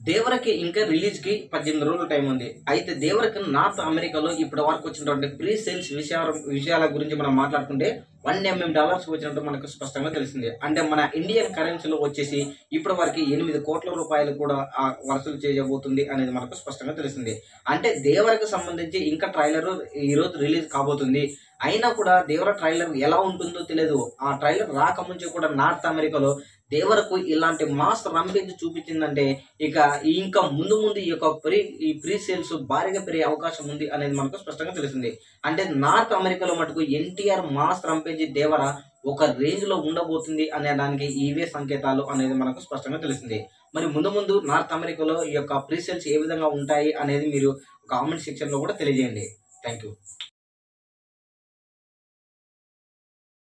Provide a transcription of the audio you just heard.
దేవరకి ఇంకా రిలీజ్ కి 18 రోజుల టైం ఉంది. అయితే దేవరకి నార్త్ అమెరికాలో ఇప్పటి వరకు వచ్చినటువంటి ప్రీ సేల్స్ విషయాల గురించి మనం మాట్లాడుకుంటే $1 million వచ్చినట్టు మనకు స్పష్టంగా తెలిసింది. అంటే మన ఇండియన్ కరెన్సీలో వచ్చేసి ఇప్పటి వరకు 8 కోట్ల రూపాయలు కూడా వసూలు చేయబోతుంది అనేది మనకు స్పష్టంగా తెలిసింది. అంటే దేవరకు సంబంధించి ఇంకా ట్రైలర్ ఈ రోజు రిలీజ్ కాబోతుంది. అయినా కూడా దేవర ట్రైలర్ ఎలా ఉంటుందో తెలియదు. ఆ ట్రైలర్ రాకముందు కూడా నార్త్ అమెరికాలో దేవరకు ఇలాంటి మాస్ రంపేజ్ చూపించిందంటే ఇంకా ముందు ఈ ప్రీ సేల్స్ భారీగా పెరిగే అవకాశం ఉంది అనేది మనకు స్పష్టంగా తెలిసింది. అంటే నార్త్ అమెరికాలో మటుకు ఎన్టీఆర్ మాస్ రంపేజ్ దేవర ఒక రేంజ్ లో ఉండబోతుంది అనే దానికి ఇవే సంకేతాలు అనేది మనకు స్పష్టంగా తెలిసింది. మరి ముందు నార్త్ అమెరికాలో ఈ యొక్క ప్రీ సేల్స్ ఏ విధంగా ఉంటాయి అనేది మీరు కామెంట్ సెక్షన్ లో కూడా తెలియజేయండి. Thank you.